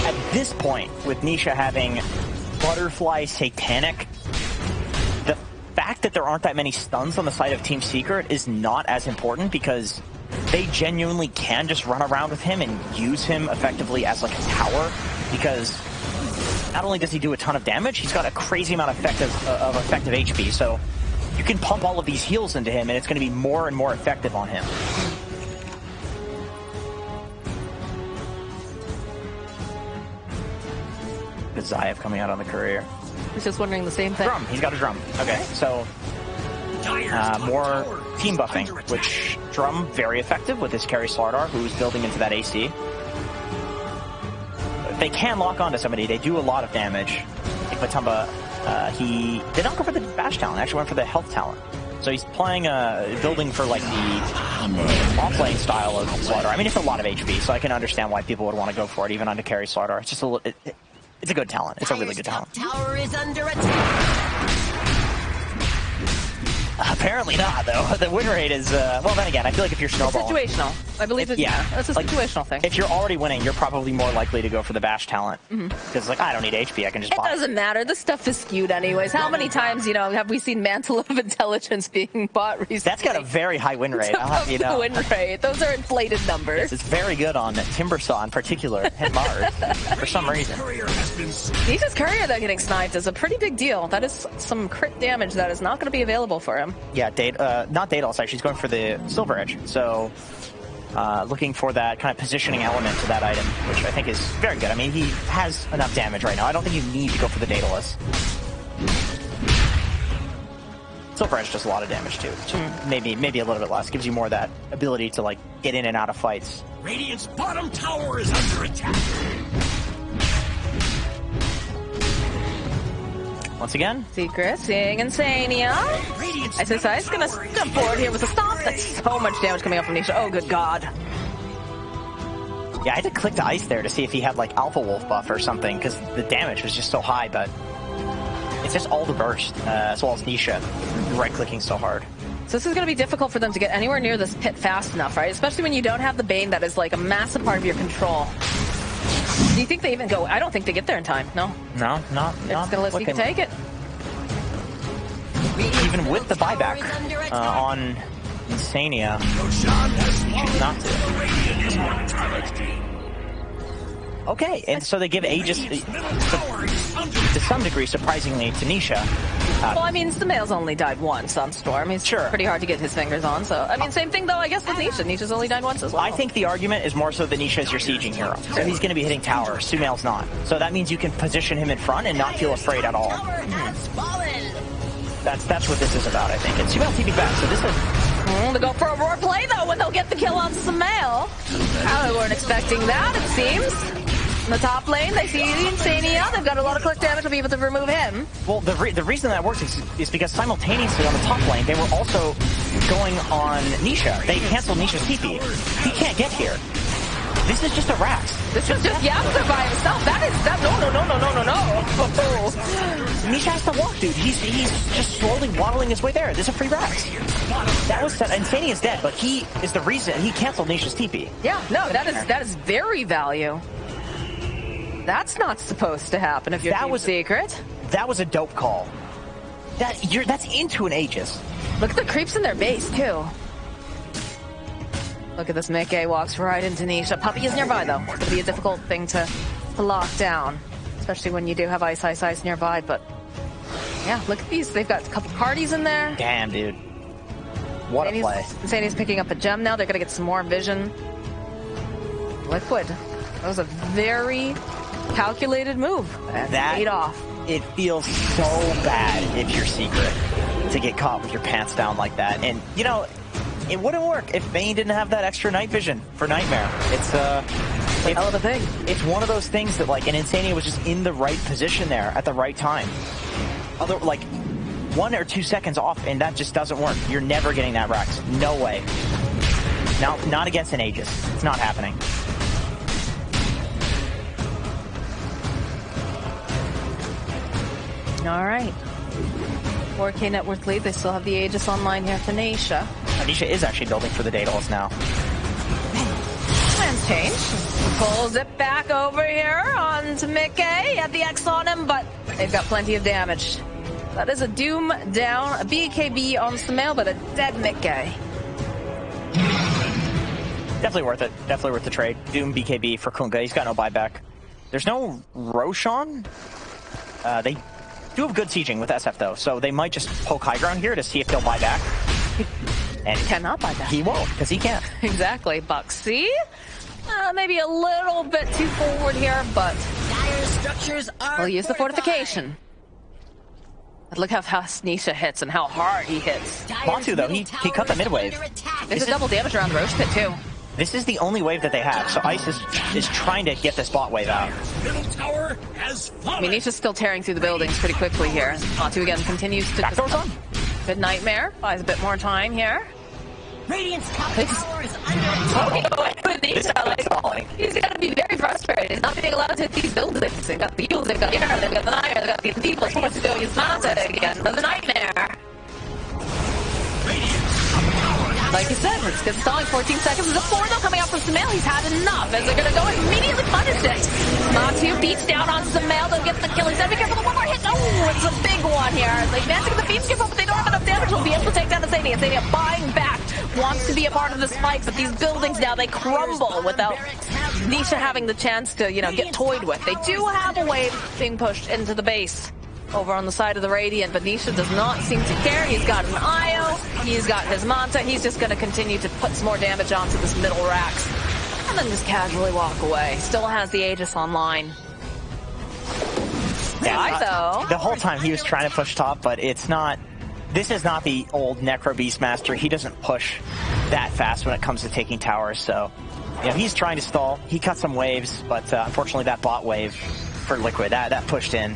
At this point, with Nisha having Butterfly Satanic, the fact that there aren't that many stuns on the side of Team Secret is not as important because they genuinely can just run around with him and use him effectively as like a tower, because not only does he do a ton of damage, he's got a crazy amount of effective HP, so you can pump all of these heals into him and it's going to be more and more effective on him. The Zayav coming out on the courier. He's just wondering the same thing. Drum, he's got a drum. Okay, so more team buffing, which Drum very effective with his carry Slardar, who's building into that AC. If they can lock onto somebody, they do a lot of damage. I think Matumba, he did not go for the bash talent, actually went for the health talent. So he's playing, building for like the off-lane style of Slardar. I mean, it's a lot of HP, so I can understand why people would want to go for it, even on to carry Slardar. It's just a little, it's a good talent. It's a really good talent. Tower is under attack. Apparently not, though. The win rate is, well, then again, I feel like if you're snowballing... It's situational. I believe it's, it's a situational thing. If you're already winning, you're probably more likely to go for the bash talent. Because, like, I don't need HP, I can just buy it. It doesn't matter. This stuff is skewed anyways. How many times, have we seen Mantle of Intelligence being bought recently? That's got a very high win rate. I'll have you know. Win rate. Those are inflated numbers. Yes, it's very good on Timbersaw in particular, and Mars, for some reason. Nisha's courier, though, getting sniped is a pretty big deal. That is some crit damage that is not going to be available for him. Yeah, not Daedalus, actually. He's going for the Silver Edge. So, looking for that kind of positioning element to that item, which I think is very good. I mean, he has enough damage right now. I don't think you need to go for the Daedalus. Silver Edge does a lot of damage too. Maybe a little bit less. Gives you more of that ability to like get in and out of fights. Radiant's bottom tower is under attack. Once again, Secret, seeing Insania. SSI is gonna step forward here with a stop. That's so much damage coming up from Nisha. Oh, good God. Yeah, I had to click the ice there to see if he had like Alpha Wolf buff or something, because the damage was just so high, but it's just all the burst, as well as Nisha right-clicking so hard. So this is going to be difficult for them to get anywhere near this pit fast enough, right? Especially when you don't have the Bane that is like a massive part of your control. Do you think they even go? I don't think they get there in time. No. No, not. It's going to let Sneaker take it. Even with the buyback on Insania, choose not to. Okay, and so they give Aegis, to some degree, surprisingly, to Nisha. Well, I mean, Samael's only died once on Storm. It's pretty hard to get his fingers on, so... I mean, same thing, though, I guess, with Nisha. Nisha's only died once as well. I think the argument is more so that Nisha is your sieging hero. So he's going to be hitting tower. Samael's not. So that means you can position him in front and not feel afraid at all. That's what this is about, I think. And Samael TP back, so this is... They go for a roar play, though, when they'll get the kill on Samael. They weren't expecting that, it seems. In the top lane, they see the Insania. They've got a lot of click damage to be able to remove him. Well, the reason that works is because simultaneously on the top lane, they were also going on Nisha. They canceled Nisha's TP. He can't get here. This is just a Rax. This is just Yapster by himself. No. Nisha has to walk, dude. He's just slowly waddling his way there. This is a free Rax. That was set. Insania's dead, but he is the reason he canceled Nisha's TP. Yeah, no, that is very value. That's not supposed to happen if you're Team Secret. That was a dope call. That's into an Aegis. Look at the creeps in their base, too. Look at this. Mickey walks right into Nisha. Puppy is nearby, though. It's going to be a difficult thing to lock down, especially when you do have ice nearby. But, yeah, look at these. They've got a couple parties in there. Damn, dude. What a play. Insania's picking up a gem now. They're going to get some more vision. Liquid. That was a very calculated move. That paid off. It feels so bad if you're Secret to get caught with your pants down like that. And, you know, it wouldn't work if Bane didn't have that extra night vision for Nightmare. It's a hell of a thing. It's one of those things that, like, an Insania was just in the right position there at the right time. Although, like, 1 or 2 seconds off, and that just doesn't work. You're never getting that Rax. No way. No, not against an Aegis. It's not happening. All right. 4K net worth lead. They still have the Aegis online here for Nisha. Nisha is actually building for the Daedalus now. Plans change. Pulls it back over here onto Mickey. Had the X on him, but they've got plenty of damage. That is a Doom down, a BKB on Samael, but a dead Mickey. Definitely worth it. Definitely worth the trade. Doom BKB for Kunga. He's got no buyback. There's no Roshan. They do have good sieging with SF, though, so they might just poke high ground here to see if they'll buy back. And he cannot buy back. He won't, because he can't. Exactly. Buxy. Maybe a little bit too forward here, but we'll use the fortification. But look how fast Nisha hits and how hard he hits. Matu, though, he cut the mid wave. This is double damage around the Roche pit, too. This is the only wave that they have, so Ice is trying to get this bot wave out. I mean, Nisha's still tearing through the buildings pretty quickly here. Matu again continues to... Backdoor's on. Good Nightmare. Buys a bit more time here. Radiant's top tower is under attack. He's gonna be very frustrated. He's not being allowed to hit these buildings. They've got the Eels, they've got the Air, they've got the Nire, they've got the people. He wants to go use Mata again. There's a Nightmare. Like you said, it's good stalling. 14 seconds. There's a 4 though coming out from Samael. He's had enough as they're gonna go immediately punish it. Matu beats down on Samael. They'll get the kill. He's gotta be careful. One more hit. Oh, it's a big one here. Like advancing the beam careful, but they don't have enough damage. Will be able to take down Insania. Insania buying back. Wants to be a part of the spikes, but these buildings now, they crumble without Nisha having the chance to, you know, get toyed with. They do have a wave being pushed into the base. over on the side of the Radiant, but Nisha does not seem to care. He's got an IO, he's got his Manta, he's just going to continue to put some more damage onto this middle racks, and then just casually walk away. Still has the Aegis online. Yeah, the whole time he was trying to push top, but it's not... This is not the old Necro Beastmaster. He doesn't push that fast when it comes to taking towers, so... Yeah, he's trying to stall. He cut some waves, but unfortunately that bot wave for Liquid, that pushed in.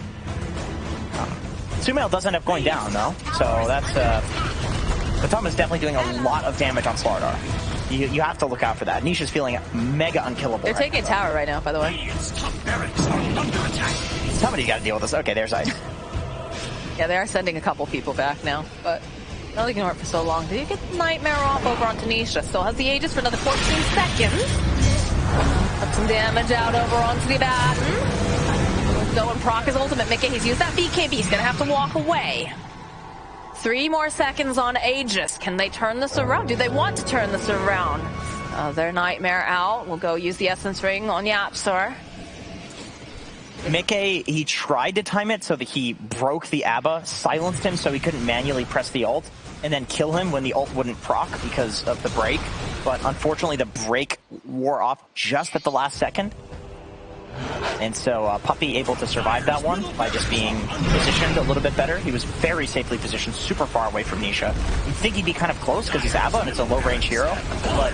Sumail does end up going down, though, so that's... Matumbaman is definitely doing a lot of damage on Slardar. You have to look out for that. Nisha's feeling mega unkillable. They're taking a tower right now, by the way. Somebody's got to deal with this. Okay, there's Ice. Yeah, they are sending a couple people back now, but not they can work for so long. Did you get Nightmare off over on Tanisha? Still has the Aegis for another 14 seconds. Put some damage out over onto the Baton. Go and proc his ultimate. Mickey, he's used that BKB. He's going to have to walk away. 3 more seconds on Aegis. Can they turn this around? Do they want to turn this around? Their Nightmare out. We'll go use the Essence Ring on Yapsor. Mickey, he tried to time it so that he broke the ABBA, silenced him so he couldn't manually press the ult, and then kill him when the ult wouldn't proc because of the break. But unfortunately, the break wore off just at the last second. And so Puppey able to survive that one by just being positioned a little bit better. He was very safely positioned, super far away from Nisha. You'd think he'd be kind of close because he's ABBA and it's a low-range hero, but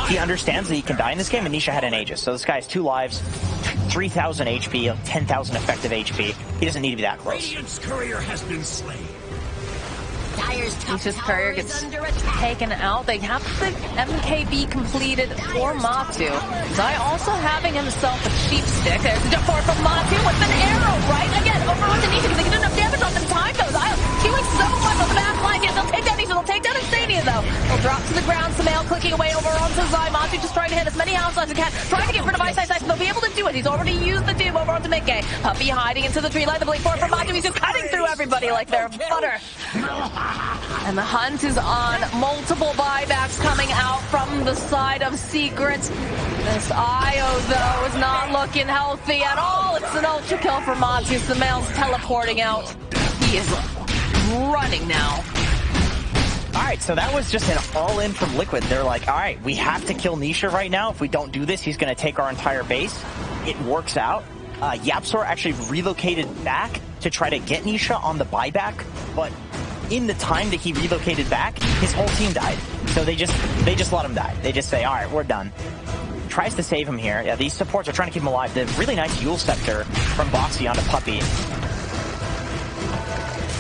he understands that he can die in this game, and Nisha had an Aegis. So this guy has 2 lives, 3,000 HP, 10,000 effective HP. He doesn't need to be that close. Radiant's courier has been slain. Nisha's courier gets taken out. They have the MKB completed for Matu. Zai also having himself a cheap stick. There's the jump forward from Matu with an arrow, right? Again, over onto Nisha because they get enough damage on them. Time goes. Zai queuing so much on the back line. Yes, they'll take down Nisha. They'll take down Insania, though. They'll drop to the ground. Sumail clicking away over onto Zai. Matu just trying to hit as many hounds as he can. Trying to get rid of Ice. They'll be able to do it. He's already used the Doom over onto Mickey. Puppey hiding into the tree line. The blade forward from Matu. He's just cutting through everybody like they're butter. And the hunt is on. Multiple buybacks coming out from the side of Secret. This Io, though, is not looking healthy at all. It's an ultra kill for Matu. Sumail's teleporting out. He is running now. All right, so that was just an all-in from Liquid. They're like, all right, we have to kill Nisha right now. If we don't do this, he's going to take our entire base. It works out. Yapsor actually relocated back to try to get Nisha on the buyback, but in the time that he relocated back, his whole team died. So they just let him die. They just say, all right, we're done. Tries to save him here. Yeah, these supports are trying to keep him alive. The really nice Yule Scepter from Boxy onto Puppey.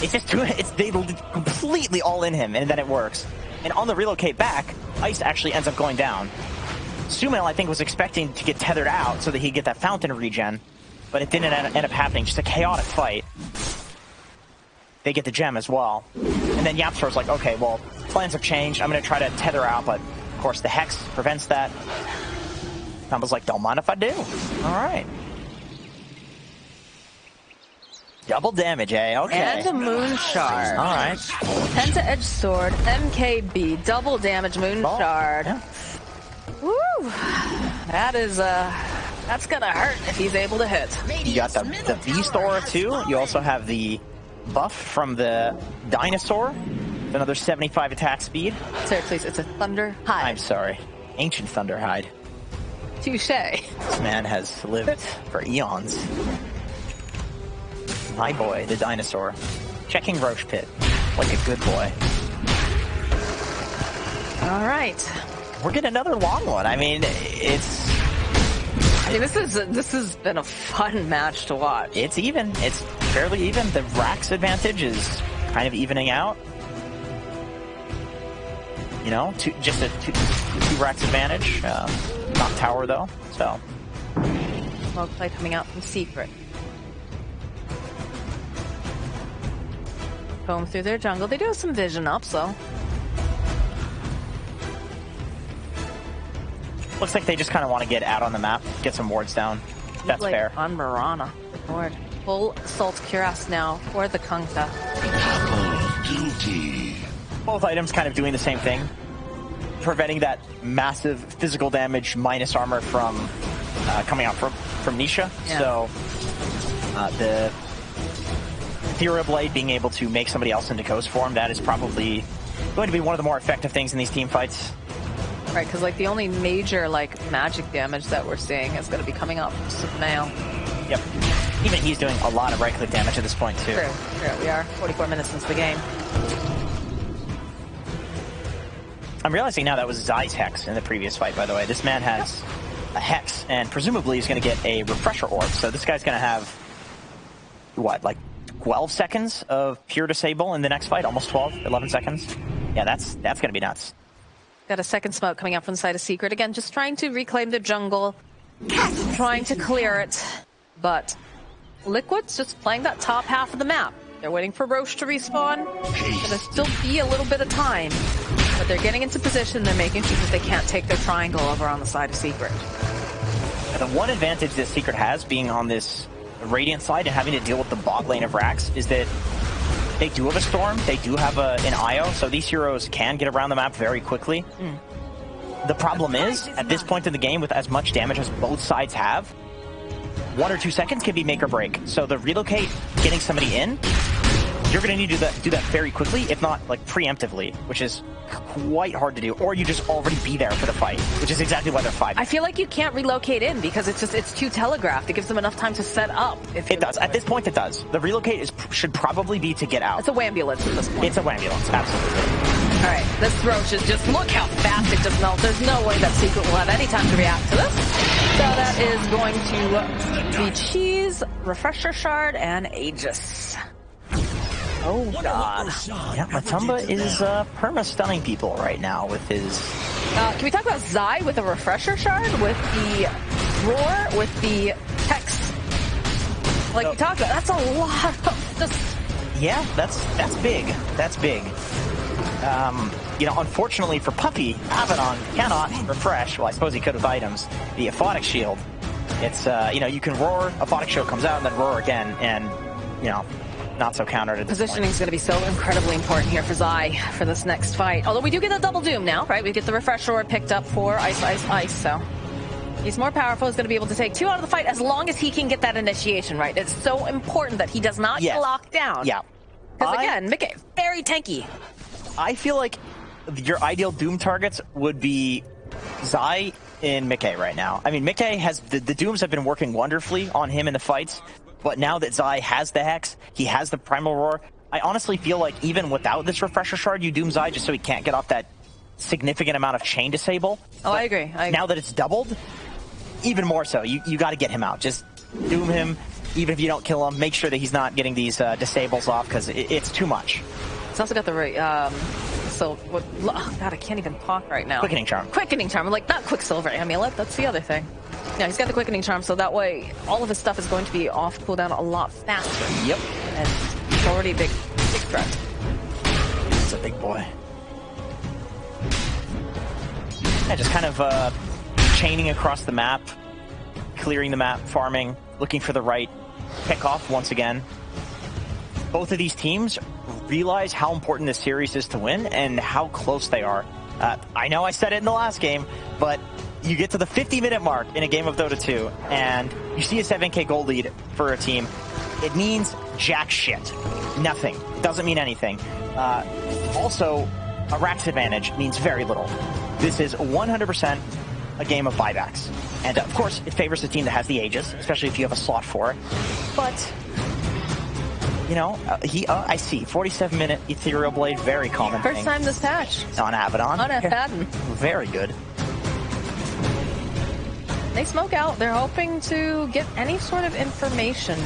They completely all in him, and then it works. And on the relocate back, Ice actually ends up going down. Sumail, I think, was expecting to get tethered out so that he'd get that fountain regen, but it didn't end up happening. Just a chaotic fight. They get the gem as well. And then Yapsor's like, okay, well, plans have changed. I'm going to try to tether out, but of course the Hex prevents that. Tumba's like, don't mind if I do. All right. Double damage, eh? Okay. And a Moon Shard. All right. Penta-Edge Sword, MKB, double damage Moon Shard. Yeah. Woo! That is, that's gonna hurt if he's able to hit. You got the Beast Aura too. You also have the buff from the Dinosaur. Another 75 attack speed. Sir, please, it's a Thunder Hide. I'm sorry. Ancient Thunder Hide. Touche. This man has lived for eons. My boy, the Dinosaur. Checking Roach Pit. Like a good boy. All right. We're getting another long one. I mean, this has been a fun match to watch. It's even. It's fairly even. The Rax advantage is kind of evening out. You know, two Rax advantage. Not tower though. So. Smoke play coming out from Secret. Comb through their jungle. They do have some vision up, so. Looks like they just kind of want to get out on the map, get some wards down. That's like fair. On Mirana. Lord. Full Assault Cuirass now for the Kunkka. Both items kind of doing the same thing. Preventing that massive physical damage minus armor from coming out from Nisha. Yeah. So the Ethereal Blade being able to make somebody else into Ghost form, that is probably going to be one of the more effective things in these team fights. Right, because like the only major like magic damage that we're seeing is going to be coming up from Supremail. Yep. Even he's doing a lot of right-click damage at this point too. True. We are 44 minutes into the game. I'm realizing now that was Zai's Hex in the previous fight, by the way. This man has a Hex, and presumably he's going to get a Refresher Orb. So this guy's going to have, what, like 12 seconds of pure disable in the next fight? Almost 12, 11 seconds? Yeah, that's going to be nuts. Got a second smoke coming out from the side of Secret. Again, just trying to reclaim the jungle, trying to clear it. But Liquid's just playing that top half of the map. They're waiting for Roche to respawn. Gonna still be a little bit of time. But they're getting into position. They're making sure that they can't take their triangle over on the side of Secret. The one advantage that Secret has, being on this Radiant side and having to deal with the bot lane of Rax, is that they do have a Storm, they do have an IO, so these heroes can get around the map very quickly. The problem is, at this point in the game, with as much damage as both sides have, 1 or 2 seconds can be make or break. So the relocate, getting somebody in, you're going to need to do that very quickly, if not like preemptively, which is quite hard to do. Or you just already be there for the fight, which is exactly why they're 5. I feel like you can't relocate in because it's too telegraphed. It gives them enough time to set up. It does. At this point, it does. The relocate should probably be to get out. It's a wambulance at this point. It's a wambulance, absolutely. All right, this Roche is just, look how fast it just melts. There's no way that Secret will have any time to react to this. So that is going to be Cheese, Refresher Shard, and Aegis. Oh, God. Yeah, Matumba is perma-stunning people right now with his... Can we talk about Zai with a Refresher Shard, with the Roar, with the Hex? Like we talked about, that's a lot of just... Yeah, that's big. That's big. You know, unfortunately for Puppy, Abaddon cannot refresh, well, I suppose he could with items, the Aphotic Shield. It's, you know, you can roar, Aphotic Shield comes out, and then roar again, and, you know, not so countered at this Positioning is going to be so incredibly important here for Zai for this next fight. Although we do get a double doom now, right? We get the Refresher Orb picked up for Ice, so... He's more powerful, he's going to be able to take 2 out of the fight as long as he can get that initiation right. It's so important that he does not get locked down. Yeah. Because again, Mickey, very tanky. I feel like your ideal Doom targets would be Zai and Mickey right now. I mean, Mickey has the Dooms have been working wonderfully on him in the fights, but now that Zai has the Hex, he has the Primal Roar, I honestly feel like even without this Refresher Shard, you Doom Zai just so he can't get off that significant amount of chain disable. Oh, I agree. Now that it's doubled, even more so. You got to get him out. Just Doom him, even if you don't kill him. Make sure that he's not getting these disables off, because it's too much. It's also got the right, so, what, oh God, I can't even talk right now. Quickening Charm. Quickening Charm, like, not Quicksilver Amulet, that's the other thing. Yeah, he's got the Quickening Charm, so that way, all of his stuff is going to be off cooldown a lot faster. Yep. And it's already a big threat. It's a big boy. Yeah, just kind of, chaining across the map, clearing the map, farming, looking for the right pickoff once again. Both of these teams realize how important this series is to win and how close they are. I know I said it in the last game, but you get to the 50-minute mark in a game of Dota 2, and you see a 7k gold lead for a team. It means jack shit. Nothing. It doesn't mean anything. Also, a Rax advantage means very little. This is 100% a game of buybacks. And of course, it favors the team that has the Aegis, especially if you have a slot for it. But, you know, I see, 47-minute Ethereal Blade, very common First thing. time this patch. On Abaddon. On Abaddon. Very good. They smoke out. They're hoping to get any sort of information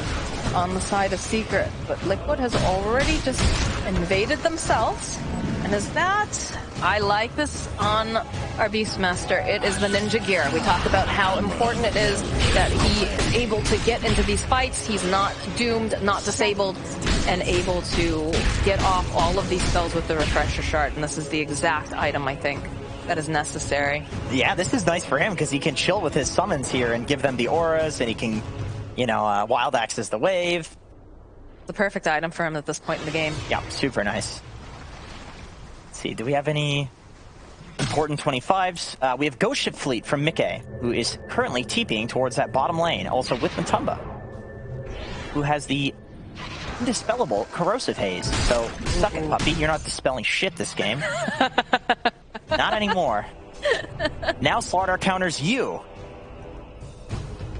on the side of Secret. But Liquid has already just invaded themselves. And is that... I like this on our Beastmaster. It is the ninja gear. We talked about how important it is that he is able to get into these fights. He's not doomed, not disabled, and able to get off all of these spells with the Refresher Shard. And this is the exact item, I think, that is necessary. Yeah, this is nice for him because he can chill with his summons here and give them the auras, and he can, you know, wild access the wave. The perfect item for him at this point in the game. Yeah, super nice. Let's see, do we have any important 25s? We have Ghost Ship Fleet from Mickey, who is currently TPing towards that bottom lane, also with Matumba, who has the Undispellable corrosive haze. So, suck it, puppy. You're not dispelling shit this game. Not anymore. Now Slardar counters you.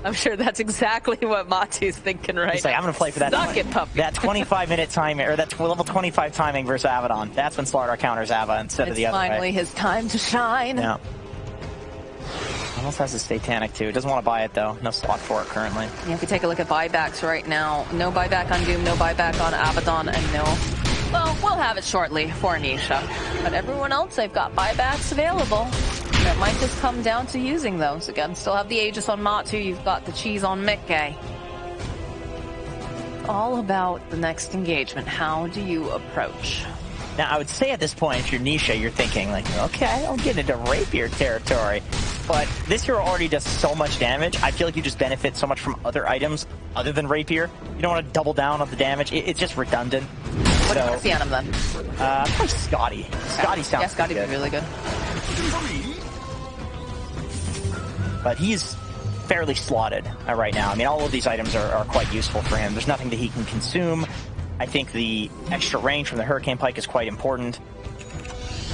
I'm sure that's exactly what Matu's thinking right He's like, I'm going to play for that. Suck it, puppy. That 25-minute timing, or that level 25 timing versus Abaddon. That's when Slardar counters Ava instead of the other way. It's finally his time to shine. Yeah. Almost has a Satanic too. Doesn't want to buy it though. No slot for it currently. Yeah, if we take a look at buybacks right now, no buyback on Doom, no buyback on Abaddon, and no. Well, we'll have it shortly for Nisha. But everyone else, they've got buybacks available. And it might just come down to using those. Again, still have the Aegis on Matu, you've got the cheese on Mickey. All about the next engagement. How do you approach? Now, I would say at this point, if you're Nisha, you're thinking like, okay, I'll get into Rapier territory. But this hero already does so much damage. I feel like you just benefit so much from other items other than Rapier. You don't want to double down on the damage. It's just redundant. What do you want to see on him then? Probably Scotty. Scotty sounds Yeah, Scotty would be really good. But he's fairly slotted right now. I mean, all of these items are quite useful for him. There's nothing that he can consume. I think the extra range from the Hurricane Pike is quite important.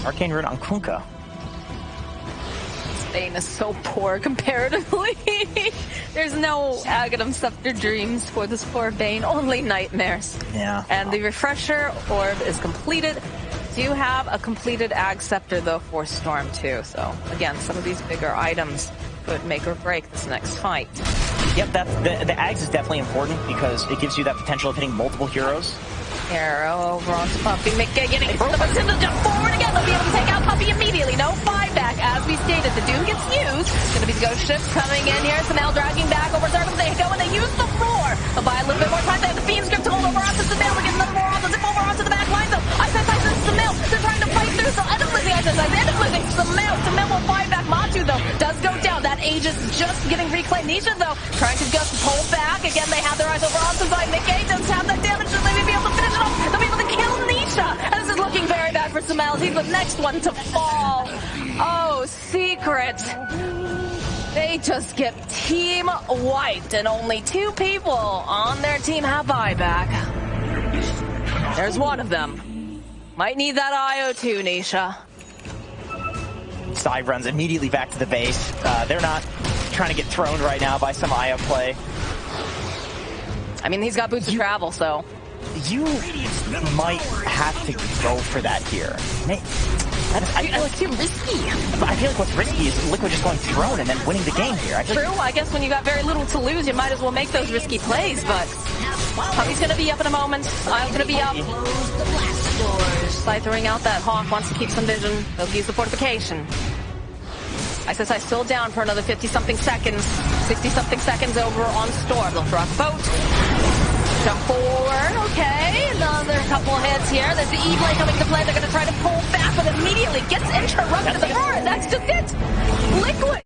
Arcane Rune on Kunkka. Bane is so poor comparatively. There's no Aghanim Scepter Dreams for this poor Bane, only nightmares. Yeah. And the Refresher Orb is completed. Do have a completed Ag Scepter though for Storm too. So again, some of these bigger items could make or break this next fight. Yep, the Ags is definitely important because it gives you that potential of hitting multiple heroes. Arrow over onto Puppy. Mickey getting the button to jump forward again. They'll be able to take out Puppy immediately. No buyback. As we stated, the Doom gets used. It's going to be Ghost Ships coming in here. Samel dragging back over Zervin. They go and they use the roar. They'll buy a little bit more time. They have the Fiend Script to hold over onto Samel. They get another roar on the zip over onto the back line though. I said Samel. They're trying to fight through. So end up losing. I said end up losing. Samel will buy back. Matu though does go down. That Aegis just getting reclaimed. Nisha though trying to just pull back. Again, they have their eyes over onto Zai. Mickey does have that damage. So they may be able to finish it off. They'll be able to kill Nisha. And this is looking very bad for Samel. He's the next one to fall. Oh, Secret. They just get team wiped, and only 2 people on their team have buyback. There's one of them. Might need that IO too, Nisha. Sai runs immediately back to the base. They're not trying to get thrown right now by some IO play. I mean, he's got boots to travel, so... You might have to go for that here. I feel like too risky. I feel like what's risky is Liquid just going throne and then winning the game here. True, I guess when you got very little to lose, you might as well make those risky plays, but Puppy's gonna be up in a moment. I'm gonna be up. By throwing out that Hawk, wants to keep some vision. They'll use the fortification. SSI still down for another 50-something seconds. 60-something seconds over on Storm. They'll throw out the boat. Jump forward, okay, another couple hits here. There's the E-Blade coming to play. They're going to try to pull back, but immediately gets interrupted. And that's just it. Liquid